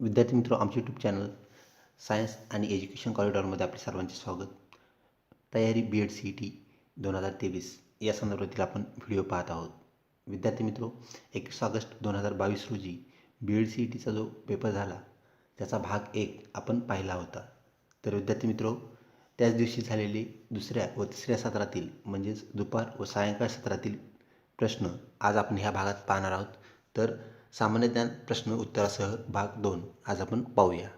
विद्यार्थी मित्र आमचे यूट्यूब चॅनल सायन्स आणि एज्युकेशन कॉरिडॉरमध्ये आपले सर्वांचे स्वागत. तयारी B Ed C E T 2023 या संदर्भातील आपण व्हिडिओ पाहत आहोत. विद्यार्थी मित्रो, 21 ऑगस्ट 2022 रोजी बी एड सी ई टीचा जो पेपर झाला त्याचा भाग 1 आपण पाहिला होता. तर विद्यार्थी मित्रो, त्याच दिवशी झालेले दुसऱ्या व तिसऱ्या सत्रातील म्हणजेच दुपार व सायंकाळ सत्रातील प्रश्न आज आपण ह्या भागात पाहणार आहोत. तर सामान्य ज्ञान प्रश्न उत्तरासह भाग 2 आज आपण पाहूया.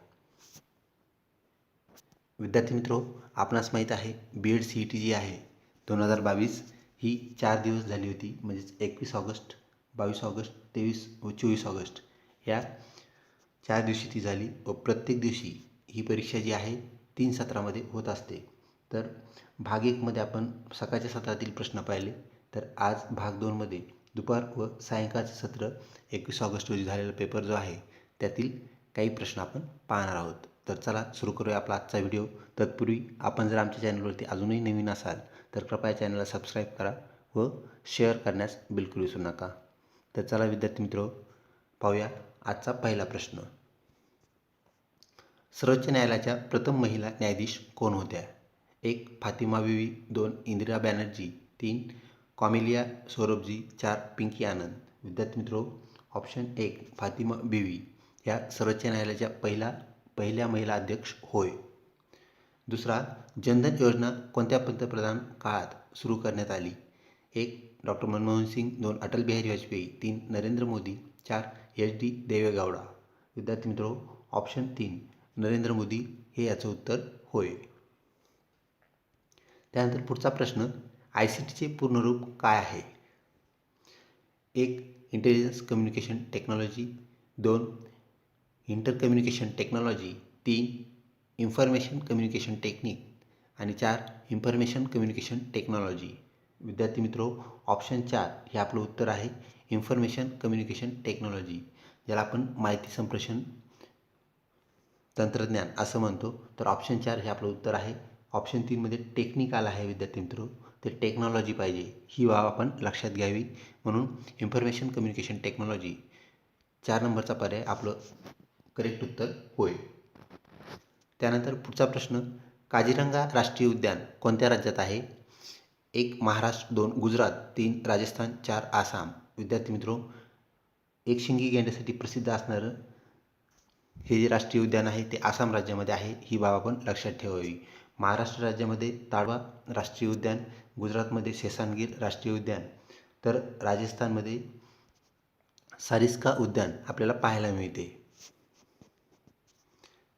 विद्यार्थी मित्रो, आपणास माहीत आहे B Ed C E T जी आहे 2022 ही 4 दिवस झाली होती. म्हणजेच 21 ऑगस्ट, 22 ऑगस्ट, 23 व 24 ऑगस्ट या 4 दिवशी ती झाली व प्रत्येक दिवशी ही परीक्षा जी आहे 3 सत्रामध्ये होत असते. तर भाग 1 मध्ये आपण सकाळच्या सत्रातील प्रश्न पाहिले. तर आज भाग 2 मध्ये दुपार व सायंकाळचे सत्र 21 ऑगस्ट रोजी झालेला पेपर जो आहे त्यातील काही प्रश्न आपण पाहणार आहोत. तर चला सुरू करूया आपला आजचा व्हिडिओ. तत्पूर्वी आपण जर आमच्या चॅनलवरती अजूनही नवीन असाल तर कृपया चॅनलला सबस्क्राईब करा व शेअर करण्यास बिलकुल विसरू नका. तर चला विद्यार्थी मित्र, पाहूया आजचा पहिला प्रश्न. सर्वोच्च न्यायालयाच्या प्रथम महिला न्यायाधीश कोण होत्या? 1. फातिमा बीवी, 2. इंदिरा बॅनर्जी, 3. कॉमेलिया सोरोबजी, 4. पिंकी आनंद. विद्यार्थी मित्रो, ऑप्शन 1 फातिमा बीवी या सर्वोच्च न्यायालयाच्या पहिल्या महिला अध्यक्ष होय. दुसरा, जनधन योजना कोणत्या पंतप्रधान काळात सुरू करण्यात आली? 1. Doctor Manmohan Singh, 2. Atal Bihari Vajpayee, 3. Narendra Modi, 4. H D Devegowda. विद्यार्थी मित्रो, ऑप्शन 3 नरेंद्र मोदी हे याचं उत्तर होय. त्यानंतर पुढचा प्रश्न, आय सी टीचे पूर्ण रूप काय आहे? 1. Intelligence communication technology, 2. Inter communication technology, 3. Information communication technique आणि 4. Information communication technology. विद्यार्थी मित्रो, ऑप्शन 4 हे आपलं उत्तर आहे. इन्फॉर्मेशन कम्युनिकेशन टेक्नॉलॉजी, ज्याला आपण माहिती संप्रेषण तंत्रज्ञान असं म्हणतो. तर ऑप्शन 4 हे आपलं उत्तर आहे. ऑप्शन 3 मध्ये टेक्निकल आहे विद्यार्थी मित्रो, ते टेक्नॉलॉजी पाहिजे ही बाब आपण लक्षात घ्यावी. म्हणून इन्फॉर्मेशन कम्युनिकेशन टेक्नॉलॉजी 4 नंबरचा पर्याय आपलं करेक्ट उत्तर होय. त्यानंतर पुढचा प्रश्न, काझीरंगा राष्ट्रीय उद्यान कोणत्या राज्यात आहे? 1. महाराष्ट्र, 2. गुजरात, 3. राजस्थान, 4. आसाम. विद्यार्थी मित्रो, एकशिंगी गेंड्यासाठी प्रसिद्ध असणारं हे जे राष्ट्रीय उद्यान आहे ते आसाम राज्यामध्ये आहे ही बाब आपण लक्षात ठेवावी. महाराष्ट्र राज्यामध्ये ताडोबा राष्ट्रीय उद्यान, गुजरातमध्ये सेसानगीर राष्ट्रीय उद्यान, तर राजस्थानमध्ये सारिस्का उद्यान आपल्याला पाहायला मिळते.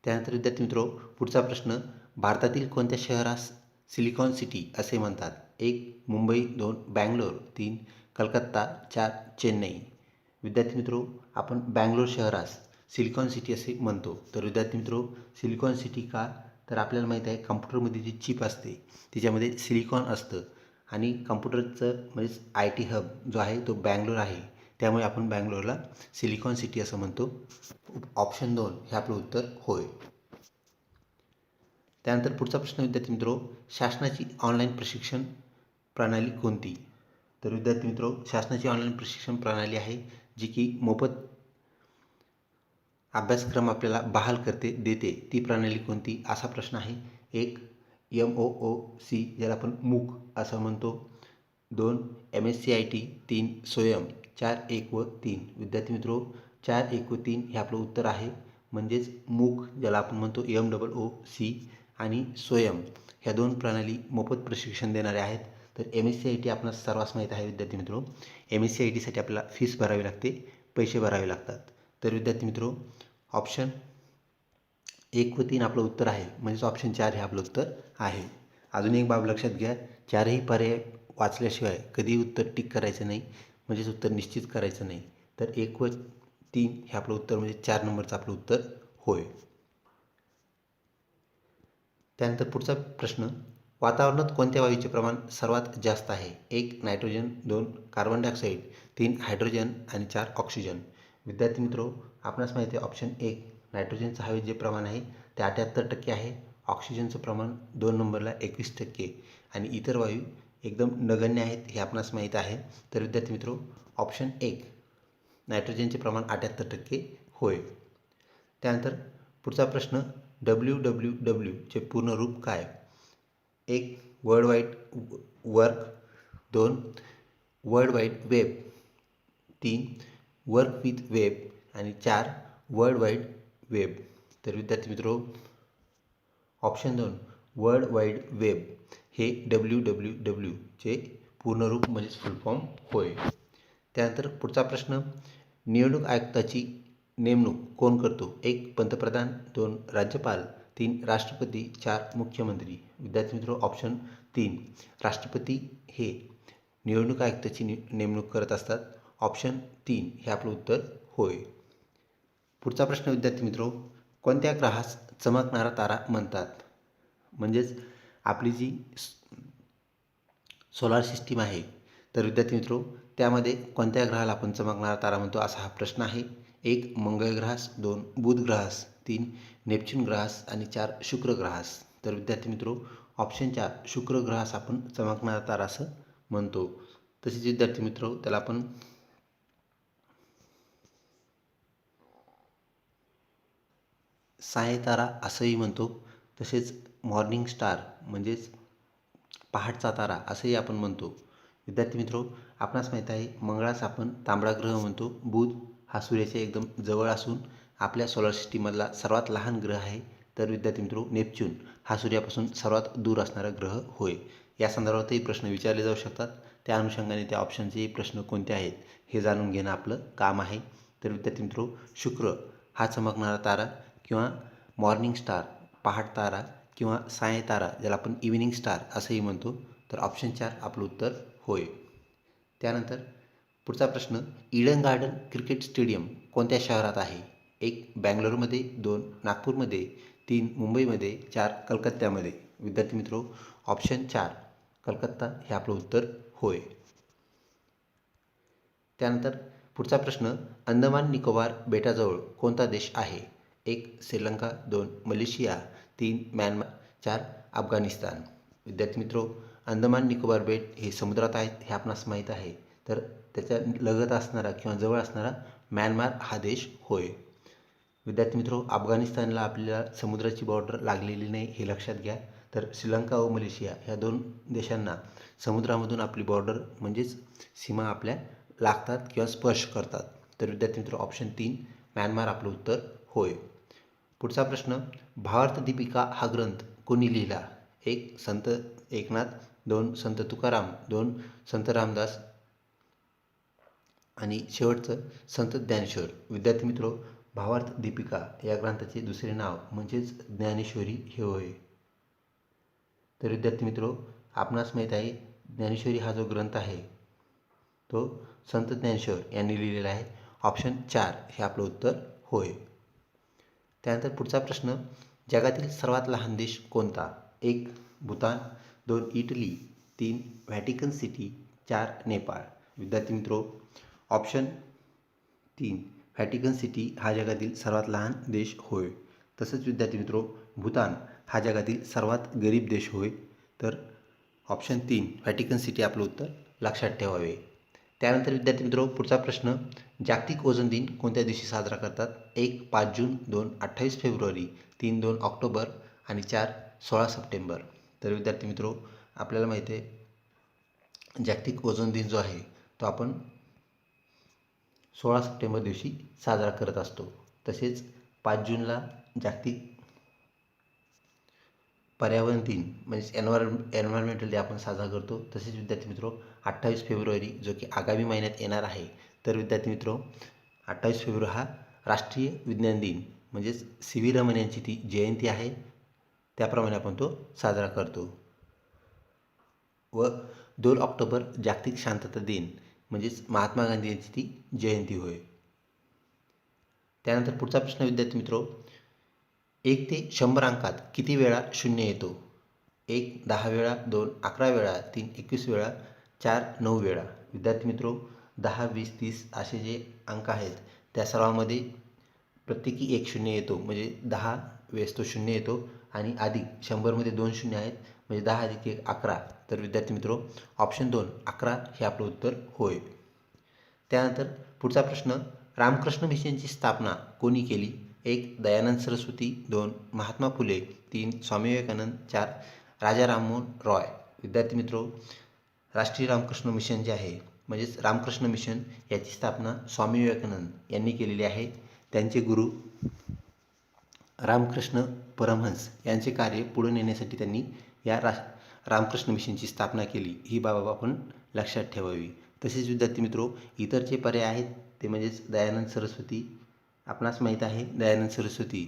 त्यानंतर विद्यार्थी मित्रो, पुढचा प्रश्न, भारतातील कोणत्या शहरास सिलिकॉन सिटी असे म्हणतात? 1. मुंबई, 2. बँगलोर, 3. कलकत्ता, 4. चेन्नई. विद्यार्थी मित्रो, आपण बँगलोर शहरास सिलिकॉन सिटी असे म्हणतो. तर विद्यार्थी मित्रो, सिलिकॉन सिटी का? तर आपल्याला माहीत आहे कम्प्युटरमध्ये जी चिप असते तिच्यामध्ये सिलिकॉन असतं आणि कम्प्युटरचं म्हणजेच आय टी हब जो आहे तो बँगलोर आहे, त्यामुळे आपण बँगलोरला सिलिकॉन सिटी असं म्हणतो. ऑप्शन 2 हे आपलं उत्तर होय. त्यानंतर पुढचा प्रश्न विद्यार्थी मित्रो, शासनाची ऑनलाईन प्रशिक्षण प्रणाली कोणती? तर विद्यार्थी मित्रो, शासनाची ऑनलाईन प्रशिक्षण प्रणाली आहे जी की मोफत अभ्यासक्रम आपल्याला बहाल देते ती प्रणाली कोणती असा प्रश्न आहे. 1. MOOC ज्याला आपण मूक असं म्हणतो, 2. MSCIT, 3. स्वयं, 4. 1 व 3. विद्यार्थी मित्रो, 4, 1 व 3 हे आपलं उत्तर आहे. म्हणजेच मूक ज्याला आपण म्हणतो MOOC आणि स्वयं ह्या 2 प्रणाली मोफत प्रशिक्षण देणाऱ्या आहेत. तर MSCIT आपणास सर्वांस माहीत आहे विद्यार्थी मित्रो, MSCITसाठी आपल्याला फीस भरावी लागते, पैसे भरावे लागतात. तर विद्यार्थी मित्रो, ऑप्शन 1 व 3 आपलं उत्तर आहे. म्हणजेच ऑप्शन 4 हे आपलं उत्तर आहे. अजून एक बाब लक्षात घ्या, 4ही पर्याय वाचल्याशिवाय कधीही उत्तर टिक करायचं नाही, म्हणजेच उत्तर निश्चित करायचं नाही. तर 1 व 3 हे आपलं उत्तर म्हणजे 4 नंबरचं आपलं उत्तर होय. त्यानंतर पुढचा प्रश्न, वातावरणात कोणत्या वायूचे प्रमाण सर्वात जास्त आहे? 1. नायट्रोजन, 2. Carbon dioxide, 3. हायड्रोजन आणि 4. ऑक्सिजन. विद्यार्थी मित्रो, आपणास माहिती आहे ऑप्शन 1 नायट्रोजनचं हवेत जे प्रमाण आहे ते 78% आहे. ऑक्सिजनचं प्रमाण 2 नंबरला 21% आणि इतर वायू एकदम नगण्य आहेत हे आपणास माहीत आहे. तर विद्यार्थी मित्रो, ऑप्शन 1 नायट्रोजनचे प्रमाण 78% होय. त्यानंतर पुढचा प्रश्न WWWचे पूर्ण रूप काय? 1 world wide work, 2 world wide web, 3 work with web आणि 4 वर्ल्ड वाईड वेब. तर विद्यार्थी मित्रो, ऑप्शन 2 वर्ल्ड वाईड वेब हे WWWचे पूर्ण रूप म्हणजेच फुल फॉर्म होय. त्यानंतर पुढचा प्रश्न, निवडणूक आयुक्ताची नेमणूक कोण करतो? 1 पंतप्रधान, 2 राज्यपाल, 3 राष्ट्रपती, 4 मुख्यमंत्री. विद्यार्थी मित्रो, ऑप्शन 3 राष्ट्रपती हे निवडणूक आयुक्ताची नेमणूक करत असतात. ऑप्शन 3 हे आपलं उत्तर होय. पुढचा प्रश्न विद्यार्थी मित्रो, कोणत्या ग्रहास चमकणारा तारा म्हणतात? म्हणजेच आपली जी सोलार सिस्टीम आहे, तर विद्यार्थी मित्रो त्यामध्ये कोणत्या ग्रहाला आपण चमकणारा तारा म्हणतो असा हा प्रश्न आहे. 1 मंगळ ग्रहास, 2 बुध ग्रहास, 3 नेपच्यून ग्रहास आणि 4 शुक्र ग्रहास. तर विद्यार्थी मित्रो, ऑप्शन 4 शुक्र ग्रहास आपण चमकणारा तारा असं म्हणतो. तसेच विद्यार्थी मित्रो त्याला आपण सायतारा असंही म्हणतो. तसेच मॉर्निंग स्टार म्हणजेच पहाटचा तारा असंही आपण म्हणतो. विद्यार्थी मित्रो, आपणास माहीत आहे मंगळास आपण तांबडा ग्रह म्हणतो. बुध हा सूर्याच्या एकदम जवळ असून आपल्या सोलार सिस्टीममधला सर्वात लहान ग्रह आहे. तर विद्यार्थी मित्रो, नेपच्यून हा सूर्यापासून सर्वात दूर असणारा ग्रह होय. या संदर्भातही प्रश्न विचारले जाऊ शकतात. त्या अनुषंगाने त्या ऑप्शनचे प्रश्न कोणते आहेत हे जाणून घेणं आपलं काम आहे. तर विद्यार्थी मित्रो, शुक्र हा चमकणारा तारा किंवा मॉर्निंग स्टार पहाट तारा किंवा सायतारा ज्याला आपण इव्हिनिंग स्टार असंही म्हणतो. तर ऑप्शन 4 आपलं उत्तर होय. त्यानंतर पुढचा प्रश्न, ईडन गार्डन क्रिकेट स्टेडियम कोणत्या शहरात आहे? 1 बँगलोरमध्ये, 2 नागपूरमध्ये, 3 मुंबईमध्ये, 4 कलकत्त्यामध्ये. विद्यार्थी मित्रो, ऑप्शन 4 कलकत्ता हे आपलं उत्तर होय. त्यानंतर पुढचा प्रश्न, अंदमान निकोबार बेटाजवळ कोणता देश आहे? 1 श्रीलंका, 2 मलेशिया, 3 म्यानमार, 4 अफगाणिस्तान. विद्यार्थी मित्रो, अंदमान निकोबार बेट हे समुद्रात आहेत हे आपणास माहीत आहे. तर त्याच्या लगत असणारा किंवा जवळ असणारा म्यानमार हा देश होय. विद्यार्थी मित्रो, अफगाणिस्तानला आपल्याला समुद्राची बॉर्डर लागलेली नाही हे लक्षात घ्या. तर श्रीलंका व मलेशिया ह्या 2 देशांना समुद्रामधून आपली बॉर्डर म्हणजेच सीमा आपल्या लागतात किंवा स्पर्श करतात. तर विद्यार्थी मित्रो, ऑप्शन 3 म्यानमार आपलं उत्तर होय. पुढचा प्रश्न, भावार्थ दीपिका हा ग्रंथ कोणी लिहिला? 1 संत एकनाथ, 2 संत तुकाराम, 2 संत रामदास आणि शेवटचं संत ज्ञानेश्वर. विद्यार्थी मित्रो, भावार्थ दीपिका या ग्रंथाचे दुसरे नाव म्हणजेच ज्ञानेश्वरी हे होय. तर विद्यार्थी मित्रो, आपणास माहीत आहे ज्ञानेश्वरी हा जो ग्रंथ आहे तो संत ज्ञानेश्वर यांनी लिहिलेला आहे. ऑप्शन 4 हे आपलं उत्तर होय. त्यानंतर पुढचा प्रश्न, जगातील सर्वात लहान देश कोणता? 1 Bhutan, 2 Italy, 3 Vatican city, 4 Nepal. विद्यार्थी मित्रो, ऑप्शन 3 व्हॅटिकन सिटी हा जगातील सर्वात लहान देश होय. तसंच विद्यार्थी मित्रो, भूतान हा जगातील सर्वात गरीब देश होय. तर ऑप्शन 3 व्हॅटिकन सिटी आपलं उत्तर लक्षात ठेवावे. त्यानंतर विद्यार्थी मित्रो, पुढचा प्रश्न, जागतिक ओझोन दिन कोणत्या दिवशी साजरा करतात? 1 5 जून, 2 28 फेब्रुवारी, 3 2 ऑक्टोबर आणि 4 16 सप्टेंबर. तर विद्यार्थी मित्रो, आपल्याला माहिती आहे जागतिक ओझोन दिन जो आहे तो आपण 16 सप्टेंबर दिवशी साजरा करत असतो. तसेच 5 जूनला जागतिक पर्यावरण दिन म्हणजे एन्व्हायरमेंटल डे आपण साजरा करतो. तसेच विद्यार्थी मित्रो, 28 फेब्रुवारी जो की आगामी महिन्यात येणार आहे. तर विद्यार्थी मित्रो, 28 फेब्रुवारी हा राष्ट्रीय विज्ञान दिन म्हणजेच सी व्ही रमन यांची ती जयंती आहे. त्याप्रमाणे आपण तो साजरा करतो. व 2 ऑक्टोबर जागतिक शांतता दिन म्हणजेच महात्मा गांधी यांची ती जयंती होय. त्यानंतर पुढचा प्रश्न विद्यार्थी मित्रो, 1 ते 100 अंकात किती वेळा 0 येतो? 1 10 वेळा, 2 11 वेळा, 3 21 वेळा, 4 9 वेळा. विद्यार्थी मित्रो, 10 20 30 असे जे अंक आहेत त्या सर्वांमध्ये प्रत्येकी 1 0 येतो म्हणजे 10 वेळेस तो 0 येतो आणि अधिक 100मध्ये 2 शून्य आहेत म्हणजे 10 अधिक 1 11. तर विद्यार्थी मित्रो, ऑप्शन 2 11 हे आपलं उत्तर होय. त्यानंतर पुढचा प्रश्न, रामकृष्ण मिशनची स्थापना कोणी केली? 1 दयानंद सरस्वती, 2 महात्मा फुले, 3 स्वामी विवेकानंद, 4 राजा राममोहन रॉय. विद्यार्थी मित्रो, राष्ट्रीय रामकृष्ण मिशन जे आहे म्हणजेच रामकृष्ण मिशन याची स्थापना स्वामी विवेकानंद यांनी केलेली आहे. त्यांचे गुरु रामकृष्ण परमहंस यांचे कार्य पुढे नेण्यासाठी त्यांनी या रामकृष्ण मिशनची स्थापना केली. ही बाब आपण लक्षात ठेवावी. तसेच विद्यार्थी मित्रो, इतर जे पर्याय आहेत ते म्हणजेच दयानंद सरस्वती, आपणास माहीत आहे दयानंद सरस्वती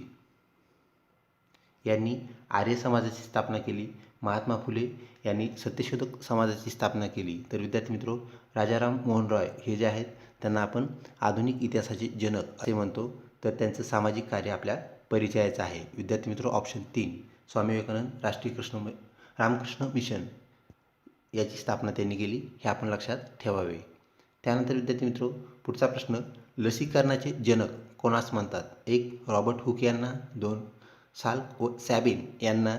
यांनी आर्य समाजाची स्थापना केली. महात्मा फुले यांनी सत्यशोधक समाजाची स्थापना केली. तर विद्यार्थी मित्रो, राजाराम मोहन रॉय हे जे आहेत त्यांना आपण आधुनिक इतिहासाचे जनक असे म्हणतो. तर त्यांचं सामाजिक कार्य आपल्या परिचयाचं आहे. विद्यार्थी मित्रो, ऑप्शन 3 स्वामी विवेकानंद रामकृष्ण मिशन याची स्थापना त्यांनी केली, हे आपण लक्षात ठेवावे. त्यानंतर विद्यार्थी मित्रो, पुढचा प्रश्न, लसीकरणाचे जनक कोणास म्हणतात? 1 रॉबर्ट हुक यांना, 2 साल्क व सॅबिन यांना,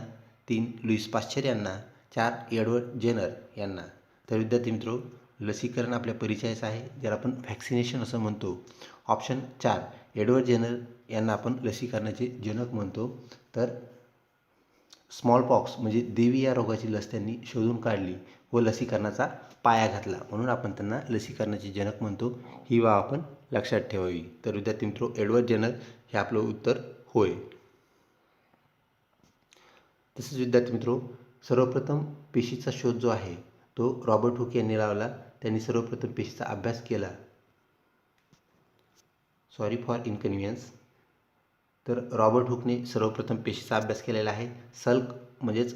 3 लुईस पाश्चर यांना, 4 एडवर्ड जेनर यांना. तर विद्यार्थी मित्रो, लसीकरण आपल्या परिचयाचं आहे, ज्याला आपण व्हॅक्सिनेशन असं म्हणतो. ऑप्शन 4 एडवर्ड जेनर यांना आपण लसीकरणाचे जनक म्हणतो. तर स्मॉलपॉक्स म्हणजे देवी या रोगाची लस त्यांनी शोधून काढली व लसीकरणाचा पाया घातला, म्हणून आपण त्यांना लसीकरणाचे जनक म्हणतो. ही बाब आपण लक्षात ठेवावी. तर विद्यार्थी मित्रो, एडवर्ड जेनर हे आपलं उत्तर होय. तसेच विद्यार्थी मित्रो, सर्वप्रथम पेशीचा शोध जो आहे तो रॉबर्ट हुक यांनी लावला. त्यांनी सर्वप्रथम पेशीचा अभ्यास केला. Sorry for inconvenience. तर रॉबर्ट हुकने सर्वप्रथम पेशीचा अभ्यास केलेला आहे.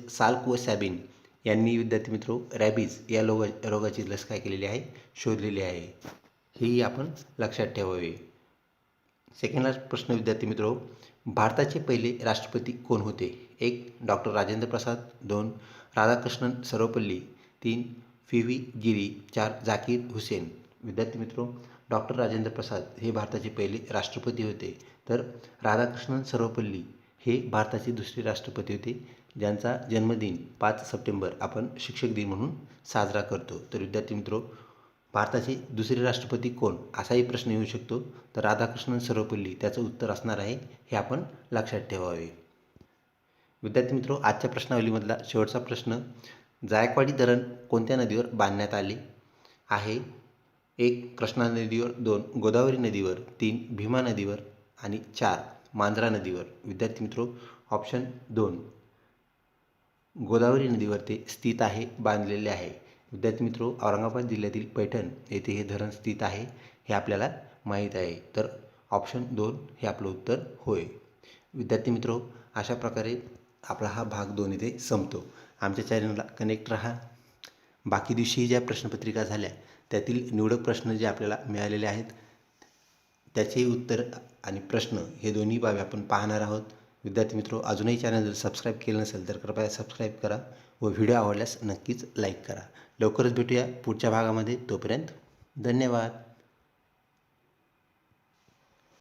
साल्क व सॅबिन यांनी विद्यार्थी मित्रो रॅबीज या रोगाची लस काय केलेली आहे? शोधलेली आहे. हेही आपण लक्षात ठेवावे. सेकंड लास्ट प्रश्न विद्यार्थी मित्रो, भारताचे पहिले राष्ट्रपती कोण होते? 1 डॉक्टर राजेंद्र प्रसाद, 2 राधाकृष्णन सर्वपल्ली, 3 पी.व्ही. गिरी, 4 झाकीर हुसेन. विद्यार्थी मित्रो, डॉक्टर राजेंद्र प्रसाद हे भारताचे पहिले राष्ट्रपती होते. तर राधाकृष्णन सर्वपल्ली हे भारताचे दुसरे राष्ट्रपती होते, ज्यांचा जन्मदिन 5 सप्टेंबर आपण शिक्षक दिन म्हणून साजरा करतो. तर विद्यार्थी मित्रो, भारताचे दुसरे राष्ट्रपती कोण असाही प्रश्न येऊ शकतो. तर राधाकृष्णन सर्वपल्ली त्याचं उत्तर असणार आहे, हे आपण लक्षात ठेवावे. विद्यार्थी मित्रो, आजच्या प्रश्नावलीमधला शेवटचा प्रश्न, जायकवाडी धरण कोणत्या नदीवर बांधण्यात आले आहे? 1 कृष्णा नदीवर, 2 गोदावरी नदीवर, 3 भीमा नदीवर आणि 4 मांजरा नदीवर. विद्यार्थी मित्रो, ऑप्शन 2 गोदावरी नदीवर ते स्थित आहे, बांधलेले आहे. विद्यार्थी मित्रो, औरंगाबाद जिल्ह्यातील पैठण येथे हे धरण स्थित आहे, हे आपल्याला माहीत आहे. तर ऑप्शन 2 हे आपलं उत्तर होय. विद्यार्थी मित्रो, अशा प्रकारे आपला हा भाग 2 इथे संपतो. आमच्या चॅनलला कनेक्ट राहा. बाकी दिवशी ज्या प्रश्नपत्रिका झाल्या त्यातील निवडक प्रश्न जे आपल्याला मिळालेले आहेत त्याचे उत्तर आणि प्रश्न हे दोन्ही बाबी आपण पाहणार आहोत. विद्यार्थी मित्रो, अजूनही चॅनल जर सबस्क्राईब केलं नसेल तर कृपया सबस्क्राईब करा व व्हिडिओ आवडल्यास नक्कीच लाईक करा. लवकरच भेटूया पुढच्या भागामध्ये. तोपर्यंत धन्यवाद.